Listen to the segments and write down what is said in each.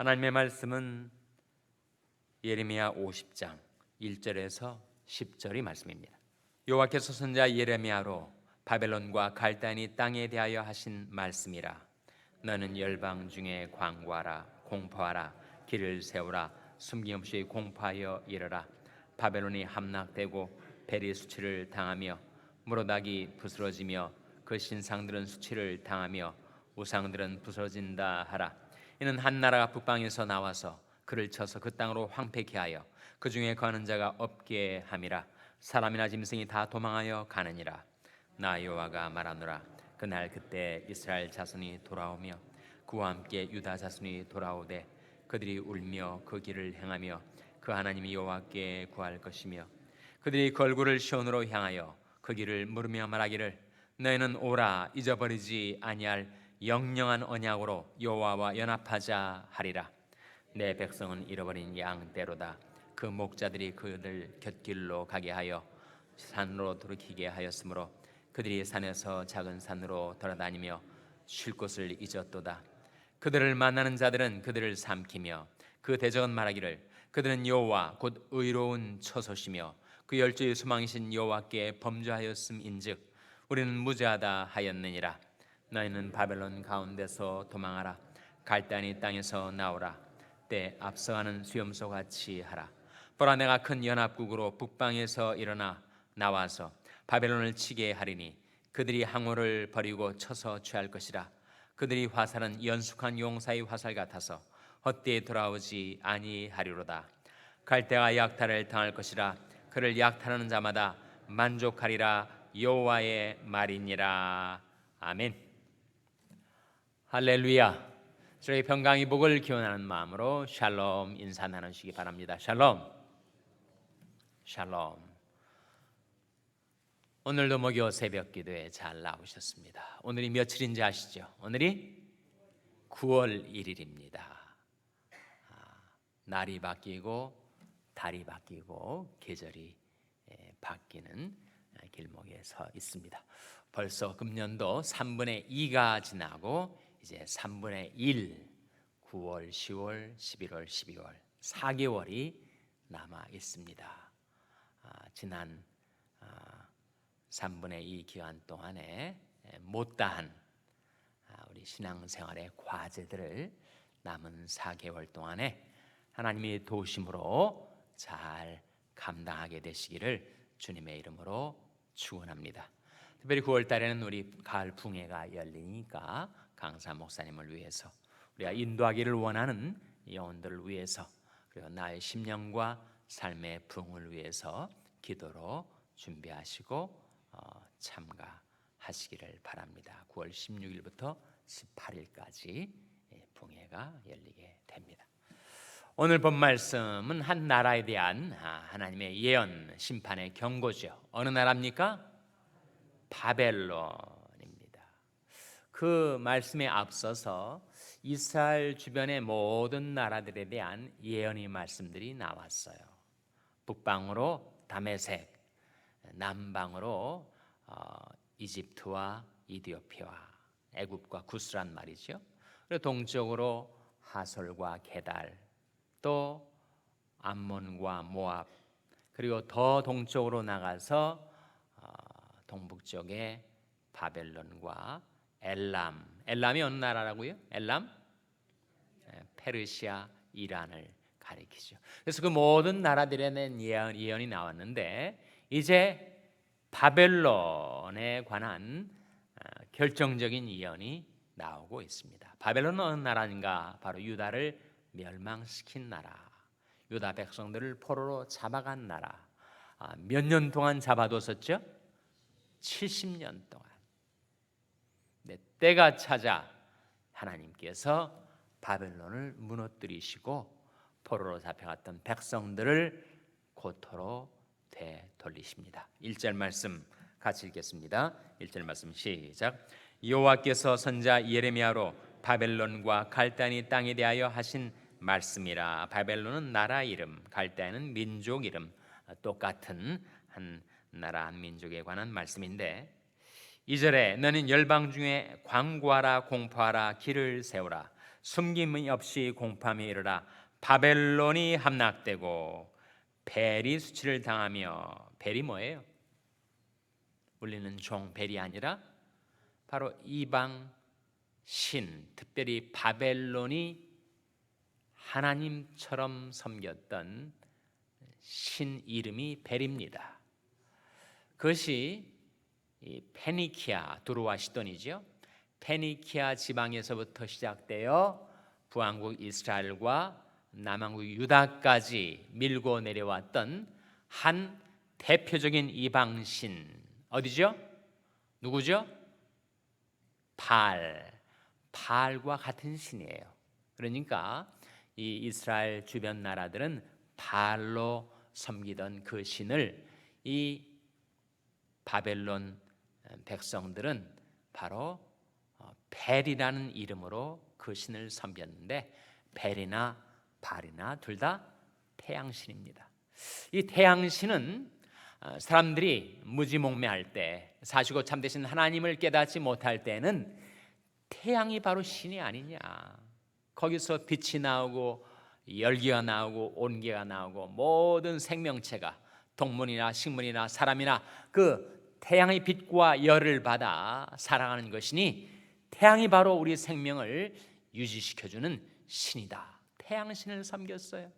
하나님의 말씀은 예레미야 50장 1절에서 10절의 말씀입니다. 여호와께서 선지자 예레미야로 바벨론과 갈대아니 땅에 대하여 하신 말씀이라. 너는 열방 중에 광고하라, 공포하라, 길을 세우라, 숨김없이 공포하여 이르라. 바벨론이 함락되고 벨이 수치를 당하며 무로닥이 부스러지며 그 신상들은 수치를 당하며 우상들은 부서진다 하라. 이는 한 나라가 북방에서 나와서 그를 쳐서 그 땅으로 황폐케 하여 그 중에 거하는 자가 없게 함이라. 사람이나 짐승이 다 도망하여 가느니라. 나 여호와가 말하노라. 그날 그때 이스라엘 자손이 돌아오며 그와 함께 유다 자손이 돌아오되 그들이 울며 그 길을 행하며 그 하나님 여호와께 구할 것이며 그들이 걸굴을 시온으로 향하여 그 길을 물으며 말하기를 너희는 오라 잊어버리지 아니할 영영한 언약으로 여호와와 연합하자 하리라. 내 백성은 잃어버린 양떼로다. 그 목자들이 그들 곁길로 가게 하여 산으로 돌이키게 하였으므로 그들이 산에서 작은 산으로 돌아다니며 쉴 곳을 잊었도다. 그들을 만나는 자들은 그들을 삼키며 그 대적은 말하기를 그들은 여호와 곧 의로운 처소시며 그 열조의 소망이신 여호와께 범죄하였음인즉 우리는 무죄하다 하였느니라. 너희는 바벨론 가운데서 도망하라. 갈대아니 땅에서 나오라. 때 앞서가는 수염소같이 하라. 보라, 내가 큰 연합국으로 북방에서 일어나 나와서 바벨론을 치게 하리니 그들이 항우를 버리고 쳐서 취할 것이라. 그들이 화살은 연숙한 용사의 화살 같아서 헛되이 돌아오지 아니하리로다. 갈대가 약탈을 당할 것이라. 그를 약탈하는 자마다 만족하리라. 여호와의 말이니라. 아멘. 할렐루야. 저희 평강의 복을 기원하는 마음으로 샬롬 인사 나누시기 바랍니다. 샬롬. 샬롬. 오늘도 목요 새벽 기도에 잘 나오셨습니다. 오늘이 며칠인지 아시죠? 오늘이 9월 1일입니다. 날이 바뀌고 달이 바뀌고 계절이 바뀌는 길목에 서 있습니다. 벌써 금년도 3분의 2가 지나고 이제 3분의 1, 9월, 10월, 11월, 12월 4개월이 남아 있습니다. 지난 3분의 2 기간 동안에 못다한 우리 신앙생활의 과제들을 남은 4개월 동안에 하나님의 도우심으로 잘 감당하게 되시기를 주님의 이름으로 축원합니다. 특별히 9월 달에는 우리 가을 붕해가 열리니까 강사 목사님을 위해서 우리가 인도하기를 원하는 영혼들을 위해서 그리고 나의 심령과 삶의 부흥을 위해서 기도로 준비하시고 참가하시기를 바랍니다. 9월 16일부터 18일까지 붕해가 열리게 됩니다. 오늘 본 말씀은 한 나라에 대한 하나님의 예언, 심판의 경고죠. 어느 나라입니까? 바벨론입니다. 그 말씀에 앞서서 이스라엘 주변의 모든 나라들에 대한 예언의 말씀들이 나왔어요. 북방으로 다메섹, 남방으로 이집트와 이디오피아, 애굽과 구스란 말이죠. 그리고 동쪽으로 하솔과 게달, 또 암몬과 모압, 그리고 더 동쪽으로 나가서 동북쪽에 바벨론과 엘람이 어느 나라라고요? 엘람? 페르시아, 이란을 가리키죠. 그래서 그 모든 나라들에 대한 예언이 나왔는데 이제 바벨론에 관한 결정적인 예언이 나오고 있습니다. 바벨론은 어느 나라인가? 바로 유다를 멸망시킨 나라, 유다 백성들을 포로로 잡아간 나라. 몇 년 동안 잡아뒀었죠? 70년 동안. 때가 찾아 하나님께서 바벨론을 무너뜨리시고 포로로 잡혀갔던 백성들을 고토로 되돌리십니다. 1절 말씀 같이 읽겠습니다. 1절 말씀 시작. 여호와께서 선지자 예레미야로 바벨론과 갈대아니 땅에 대하여 하신 말씀이라. 바벨론은 나라 이름, 갈대아는 민족 이름, 똑같은 한 나라 한 민족에 관한 말씀인데 2절에 너는 열방 중에 광고하라, 공포하라, 길을 세우라, 숨김이 없이 공포함에 이르라. 바벨론이 함락되고 벨이 수치를 당하며. 벨이 뭐예요? 우리는 종 벨이 아니라 바로 이방 신, 특별히 바벨론이 하나님처럼 섬겼던 신 이름이 벨입니다. 그것이 이 페니키아, 두로와 시돈이죠. 페니키아 지방에서부터 시작되어 북왕국 이스라엘과 남왕국 유다까지 밀고 내려왔던 한 대표적인 이방신, 어디죠? 누구죠? 바알과 같은 신이에요. 그러니까 이 이스라엘 주변 나라들은 바알로 섬기던 그 신을 이 바벨론 백성들은 바로 벨이라는 이름으로 그 신을 섬겼는데, 벨이나 바알이나 둘 다 태양신입니다. 이 태양신은 사람들이 무지몽매할 때, 사시고 참되신 하나님을 깨닫지 못할 때는 태양이 바로 신이 아니냐, 거기서 빛이 나오고 열기가 나오고 온기가 나오고 모든 생명체가 동물이나 식물이나 사람이나 그 태양의 빛과 열을 받아 살아가는 것이니 태양이 바로 우리 생명을 유지시켜주는 신이다. 태양신을 섬겼어요.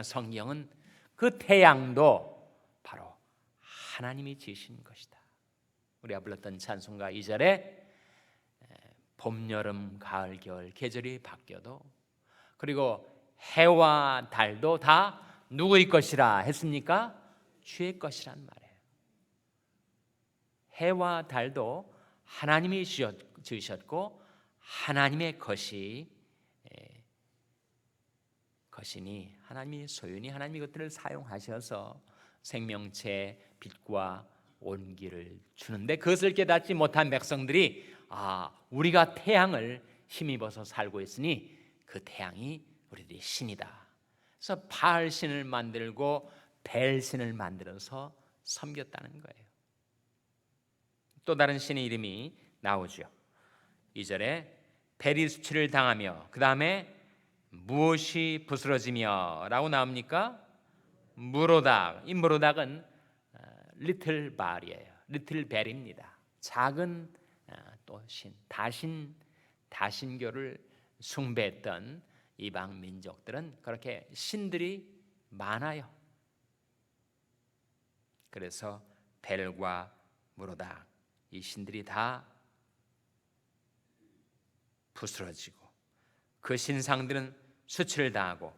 성경은 그 태양도 바로 하나님이 지으신 것이다. 우리가 불렀던 찬송가 2절에 봄, 여름, 가을, 겨울 계절이 바뀌어도, 그리고 해와 달도 다 누구의 것이라 했습니까? 주의 것이란 말이에요. 해와 달도 하나님이 지으셨고 하나님의 것이니 하나님이 소유니 하나님이 그것들을 사용하셔서 생명체 빛과 온기를 주는데, 그것을 깨닫지 못한 백성들이 우리가 태양을 힘입어서 살고 있으니 그 태양이 우리들의 신이다. 그래서 바알 신을 만들고 벨 신을 만들어서 섬겼다는 거예요. 또 다른 신의 이름이 나오죠. 2절에 벨이 수치를 당하며, 그 다음에 무엇이 부스러지며 라고 나옵니까? 무로닥. 이 무로닥은 리틀 발이에요. 리틀 벨입니다. 작은 또 신, 다신교를 숭배했던 이방 민족들은 그렇게 신들이 많아요. 그래서 벨과 무로닥, 이 신들이 다 부스러지고 그 신상들은 수치를 당하고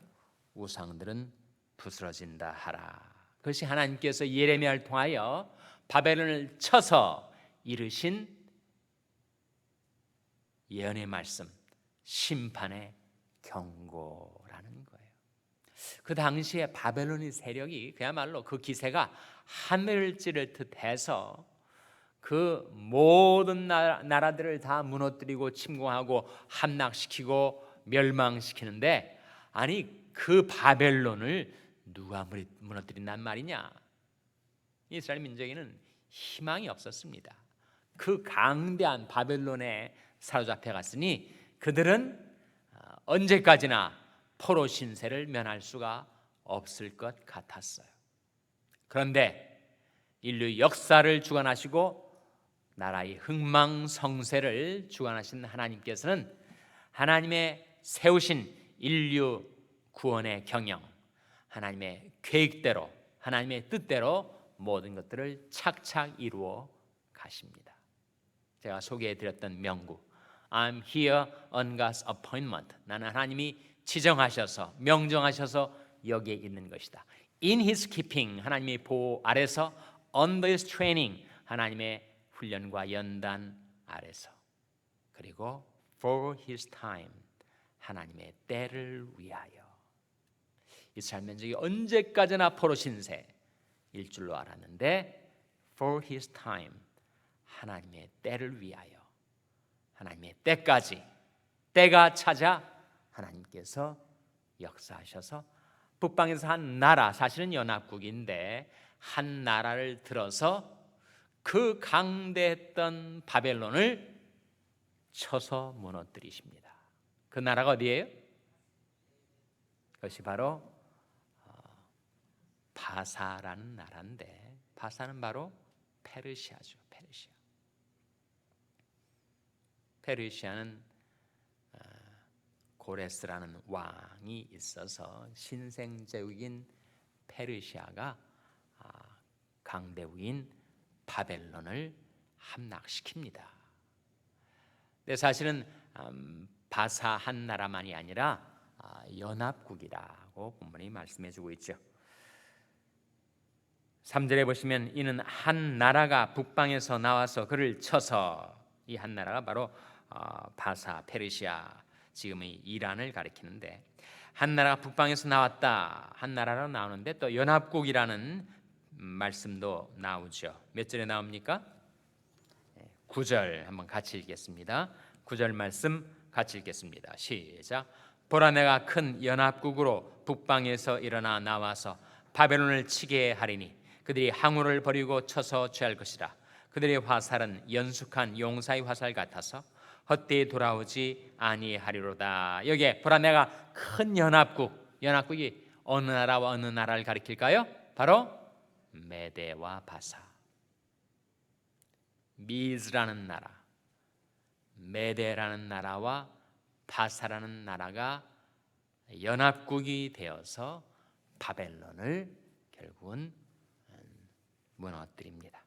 우상들은 부스러진다 하라. 그것이 하나님께서 예레미야를 통하여 바벨론을 쳐서 이르신 예언의 말씀, 심판의 경고라는 거예요. 그 당시에 바벨론의 세력이 그야말로 그 기세가 하늘을 찌를 듯해서 그 모든 나라들을 다 무너뜨리고 침공하고 함락시키고 멸망시키는데, 아니 그 바벨론을 누가 무너뜨린단 말이냐? 이스라엘 민족에는 희망이 없었습니다. 그 강대한 바벨론에 사로잡혀 갔으니 그들은 언제까지나 포로 신세를 면할 수가 없을 것 같았어요. 그런데 인류 역사를 주관하시고 나라의 흥망성쇠를 주관하신 하나님께서는 하나님의 세우신 인류 구원의 경영, 하나님의 계획대로, 하나님의 뜻대로 모든 것들을 착착 이루어 가십니다. 제가 소개해드렸던 명구, I'm here on God's appointment. 나는 하나님이 지정하셔서 명정하셔서 여기에 있는 것이다. In His keeping, 하나님의 보호 아래서, under His training, 하나님의 훈련과 연단 아래서, 그리고 for His time, 하나님의 때를 위하여. 이스라엘 민족이 언제까지나 포로 신세일 줄로 알았는데 for His time, 하나님의 때를 위하여, 하나님의 때까지, 때가 찾아 하나님께서 역사하셔서 북방에서 한 나라, 사실은 연합국인데 한 나라를 들어서 그 강대했던 바벨론을 쳐서 무너뜨리십니다. 그 나라가 어디예요? 그것이 바로 바사라는 나라인데, 바사는 바로 페르시아죠. 페르시아는 고레스라는 왕이 있어서 신생제국인 페르시아가 강대국인 바벨론을 함락시킵니다. 근데 사실은 바사 한 나라만이 아니라 연합국이라고 본문이 말씀해주고 있죠. 3절에 보시면 이는 한 나라가 북방에서 나와서 그를 쳐서, 이 한 나라가 바로 바사, 페르시아, 지금의 이란을 가리키는데, 한 나라가 북방에서 나왔다, 한 나라로 나오는데 또 연합국이라는 말씀도 나오죠. 몇 절에 나옵니까? 9절 한번 같이 읽겠습니다. 9절 말씀 같이 읽겠습니다. 시작. 보라, 내가 큰 연합국으로 북방에서 일어나 나와서 바벨론을 치게 하리니 그들이 항우를 버리고 쳐서 취할 것이라. 그들의 화살은 연숙한 용사의 화살 같아서 헛되이 돌아오지 아니하리로다. 여기에 보라, 내가 큰 연합국이 어느 나라와 어느 나라를 가리킬까요? 바로 메대와 바사. 미즈라는 나라, 메대라는 나라와 바사라는 나라가 연합국이 되어서 바벨론을 결국은 무너뜨립니다.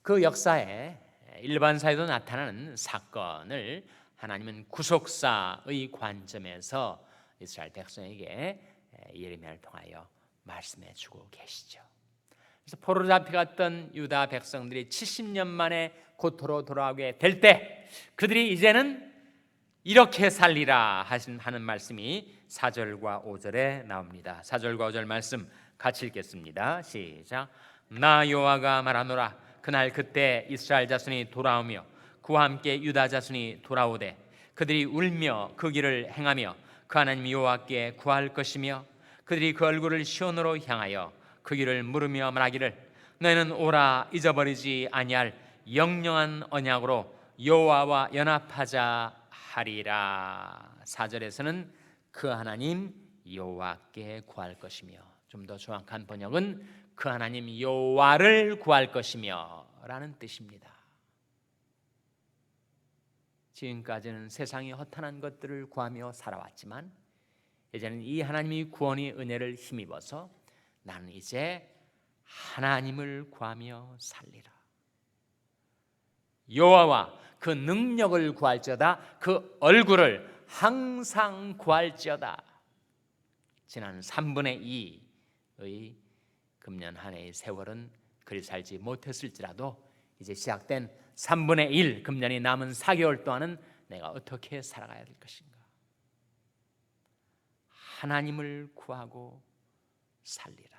그 역사에 일반사에도 나타나는 사건을 하나님은 구속사의 관점에서 이스라엘 백성에게 예레미야를 통하여 말씀해 주고 계시죠. 그래서 포로로 잡혀갔던 유다 백성들이 70년 만에 고토로 돌아오게 될 때 그들이 이제는 이렇게 살리라 하는 말씀이 4절과 5절에 나옵니다. 4절과 5절 말씀 같이 읽겠습니다. 시작. 나 여호와가 말하노라. 그날 그때 이스라엘 자손이 돌아오며 그와 함께 유다 자손이 돌아오되 그들이 울며 그 길을 행하며 그 하나님 여호와께 구할 것이며 그들이 그 얼굴을 시온으로 향하여 그 길을 물으며 말하기를 너희는 오라 잊어버리지 아니할 영영한 언약으로 여호와와 연합하자 하리라. 4절에서는 그 하나님 여호와께 구할 것이며, 좀 더 정확한 번역은 그 하나님 여호와를 구할 것이며 라는 뜻입니다. 지금까지는 세상의 허탄한 것들을 구하며 살아왔지만 이제는 이 하나님의 구원의 은혜를 힘입어서 나는 이제 하나님을 구하며 살리라. 여호와와 그 능력을 구할지어다, 그 얼굴을 항상 구할지어다. 지난 3분의 2의 금년 한 해의 세월은 그리 살지 못했을지라도 이제 시작된 3분의 1 금년이 남은 4개월 동안은 내가 어떻게 살아가야 될 것인가? 하나님을 구하고 살리라.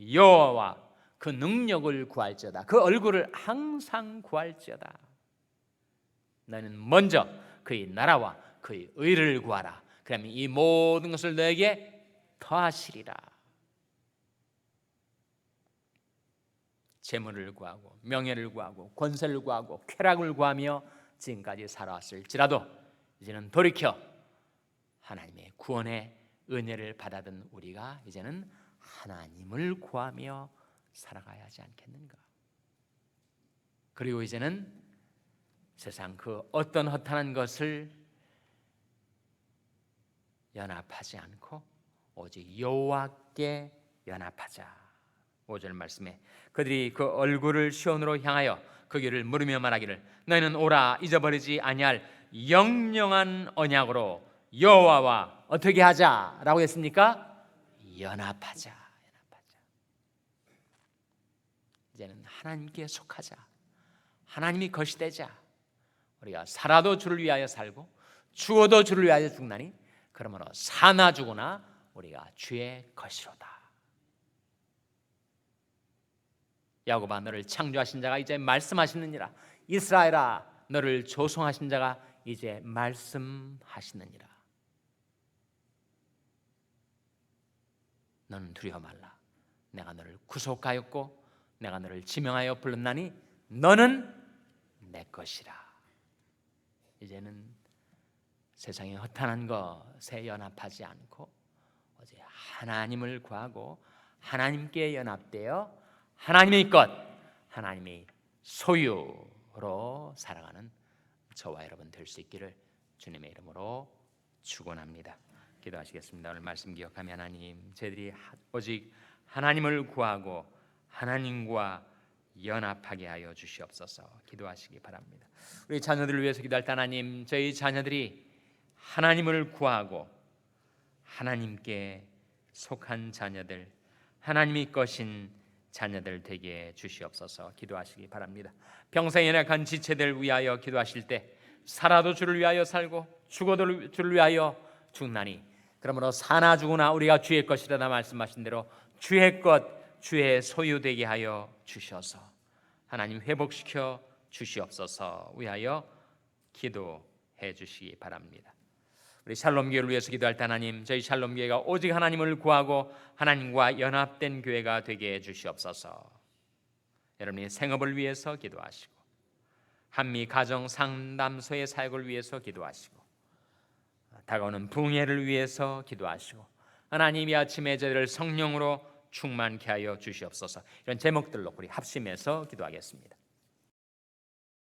여호와와 그 능력을 구할지어다, 그 얼굴을 항상 구할지어다. 너는 먼저 그의 나라와 그의 의를 구하라. 그러면 이 모든 것을 너에게 더하시리라. 재물을 구하고 명예를 구하고 권세를 구하고 쾌락을 구하며 지금까지 살아왔을지라도 이제는 돌이켜 하나님의 구원의 은혜를 받아든 우리가 이제는 하나님을 구하며 살아가야 하지 않겠는가? 그리고 이제는 세상 그 어떤 허탄한 것을 연합하지 않고 오직 여호와께 연합하자. 5절 말씀에 그들이 그 얼굴을 시온으로 향하여 그 길을 물으며 말하기를 너희는 오라 잊어버리지 아니할 영영한 언약으로 여호와와 어떻게 하자라고 했습니까? 연합하자. 이제는 하나님께 속하자. 하나님이 것이 되자. 우리가 살아도 주를 위하여 살고 죽어도 주를 위하여 죽나니 그러므로 사나 죽으나 우리가 주의 것이로다. 야곱아, 너를 창조하신 자가 이제 말씀하시느니라. 이스라엘아, 너를 조성하신 자가 이제 말씀하시느니라. 너는 두려워 말라. 내가 너를 구속하였고 내가 너를 지명하여 불렀나니 너는 내 것이라. 이제는 세상의 허탄한 것에 연합하지 않고 오직 하나님을 구하고 하나님께 연합되어 하나님의 것, 하나님의 소유로 살아가는 저와 여러분 될 수 있기를 주님의 이름으로 축원합니다. 기도하시겠습니다. 오늘 말씀 기억하며 하나님, 저희들이 오직 하나님을 구하고 하나님과 연합하게 하여 주시옵소서. 기도하시기 바랍니다. 우리 자녀들을 위해서 기도할 때 하나님, 저희 자녀들이 하나님을 구하고 하나님께 속한 자녀들, 하나님의 것인 자녀들 되게 주시옵소서. 기도하시기 바랍니다. 평생에 연약한 지체들 위하여 기도하실 때 살아도 주를 위하여 살고 죽어도 주를 위하여 죽나니 그러므로 사나 죽으나 우리가 주의 것이라다 말씀하신 대로 주의 것, 주의 소유되게 하여 주셔서 하나님 회복시켜 주시옵소서 위하여 기도해 주시기 바랍니다. 우리 샬롬교회를 위해서 기도할 때 하나님, 저희 샬롬교회가 오직 하나님을 구하고 하나님과 연합된 교회가 되게 해 주시옵소서. 여러분의 생업을 위해서 기도하시고 한미 가정 상담소의 사역을 위해서 기도하시고 다가오는 붕괴를 위해서 기도하시고 하나님이 아침에 저희를 성령으로 충만케 하여 주시옵소서. 이런 제목들로 우리 합심해서 기도하겠습니다.